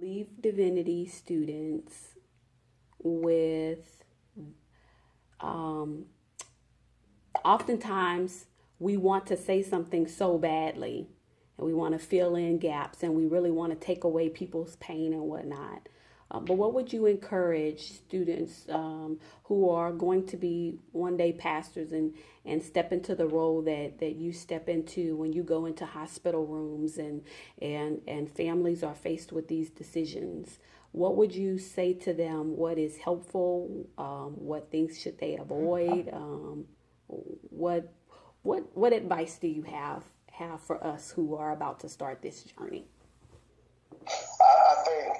Leave divinity students with um, oftentimes we want to say something so badly and we want to fill in gaps and we really want to take away people's pain and whatnot. But what would you encourage students who are going to be one day pastors and step into the role that you step into when you go into hospital rooms and families are faced with these decisions? What would you say to them? What is helpful? What things should they avoid? What what advice do you have for us who are about to start this journey? I think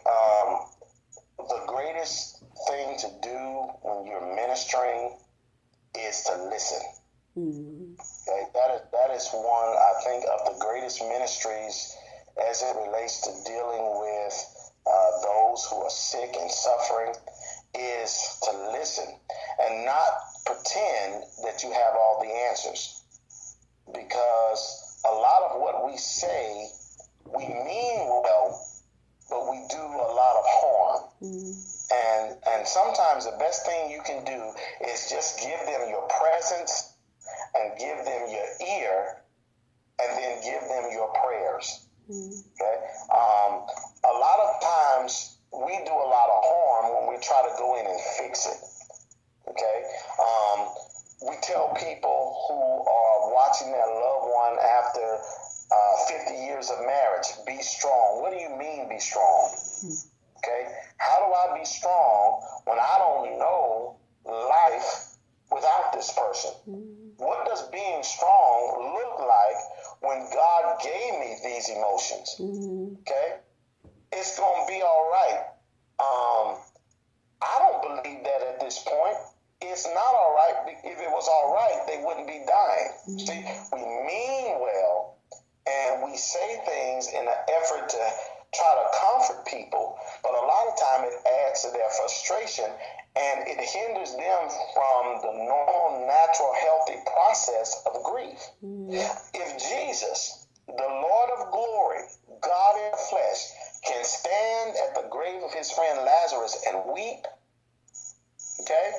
the greatest thing to do when you're ministering is to listen. Mm. Okay? That is one, I think, of the greatest ministries as it relates to dealing with those who are sick and suffering, is to listen and not pretend that you have all the answers. Because a lot of what we say, we mean well, but we do a lot of harm. And sometimes the best thing you can do is just give them your presence and give them your ear and then give them your prayers. Okay? A lot of times we do a lot of harm when we try to go in and fix it. Okay? We tell people who are watching their loved one after 50 years of marriage, be strong. What do you mean be strong? Okay? How do I be strong when I don't know life without this person? What does being strong look like when God gave me these emotions? Okay? It's going to be all right. I don't believe that at this point. It's not all right. If it was all right, they wouldn't be dying. See, we mean well, and we say things in an effort to try to comfort people, but a lot of time it adds to their frustration and it hinders them from the normal, natural, healthy process of grief. If Jesus, the Lord of glory, God in the flesh, can stand at the grave of his friend Lazarus and weep, okay,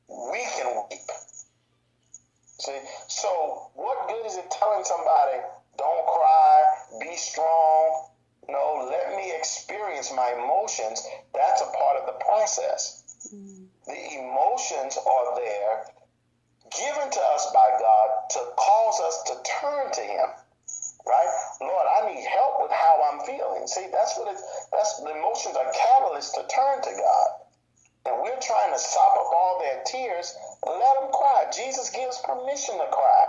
we can weep. See, so what good is it telling somebody, don't cry, be strong? No, let me experience my emotions. That's a part of the process. The emotions are there, given to us by God to cause us to turn to him. Right? Lord, I need help with how I'm feeling. See, that's the emotions are catalysts to turn to God. And we're trying to sop up all their tears. Let them cry. Jesus gives permission to cry.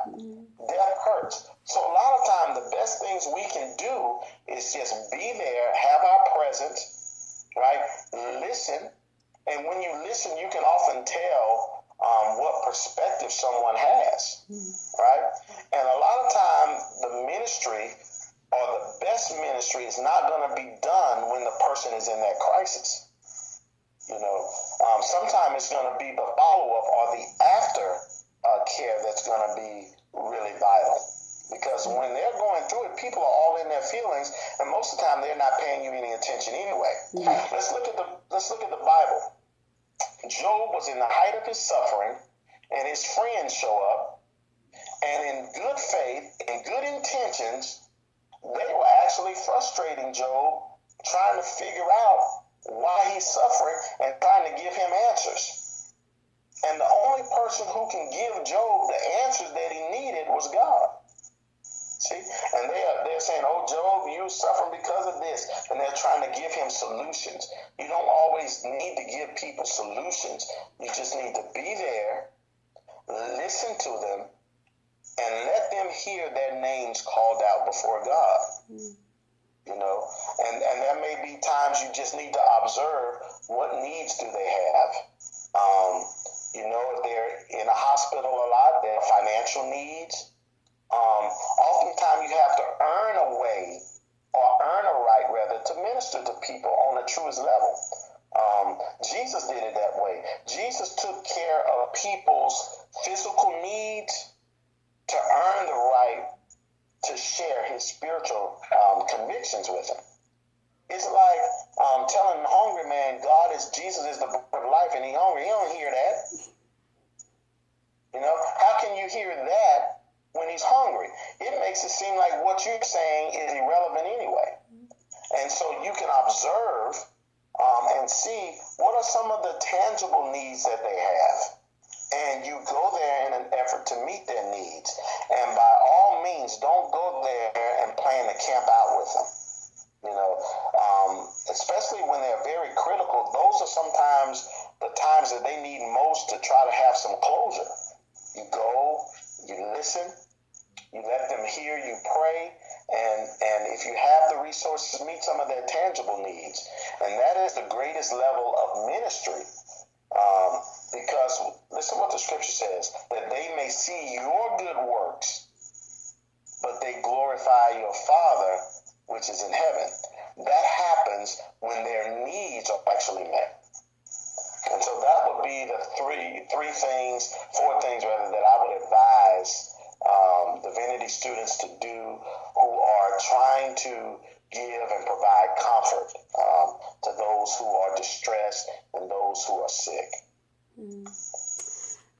Death hurts. So a lot of times the best things we can do is just be there, have our presence, right? Listen. And when you listen, you can often tell what perspective someone has, right? And a lot of time the ministry or the best ministry is not going to be done when the person is in that crisis. Sometimes it's going to be the follow-up or the after care that's going to be really vital. Because when they're going through it, people are all in their feelings, and most of the time they're not paying you any attention anyway. Let's look at the Bible. Job was in the height of his suffering, and his friends show up, and in good faith and good intentions, they were actually frustrating Job, trying to figure out why he's suffering and trying to give him answers. And the only person who can give Job the answers that he needed was God. See? And they're saying, oh, Job, you suffering because of this. And they're trying to give him solutions. You don't always need to give people solutions. You just need to be there, listen to them, and let them hear their names called out before God. And there may be times you just need to observe what needs do they have. If they're in a hospital a lot, their financial needs. Oftentimes you have to earn a way or earn a right rather to minister to people on the truest level. Jesus did it that way. Jesus took care of people's physical needs to earn the right to share his spiritual convictions with them. It's like is Jesus is the bread of life and he's hungry. You don't hear that. You know, how can you hear that when he's hungry? It makes it seem like what you're saying is irrelevant anyway. And so you can observe and see what are some of the tangible needs that they have. And you go there in an effort to meet their needs. And by all means, don't go there and plan to camp out with them. You know, especially when they're very critical, those are sometimes the times that they need most to try to have some closure. You go, you listen, you let them hear you pray, and if you have the resources, meet some of their tangible needs. And that is the greatest level of ministry. Because listen what the scripture says, that they may see your good works, but they glorify your Father which is in heaven. That happens when their needs are actually met. And so that would be the four things rather, that I would advise divinity students to do who are trying to give and provide comfort to those who are distressed and those who are sick.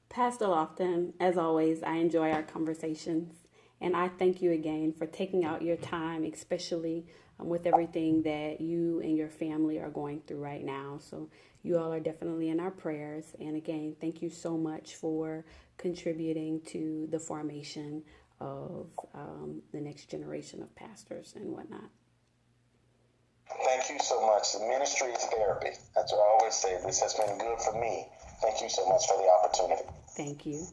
Pastor Lofton, as always, I enjoy our conversations, and I thank you again for taking out your time, especially with everything that you and your family are going through right now. So you all are definitely in our prayers. And again, thank you so much for contributing to the formation of the next generation of pastors and whatnot. Thank you so much. The ministry is therapy. That's what I always say. This has been good for me. Thank you so much for the opportunity. Thank you.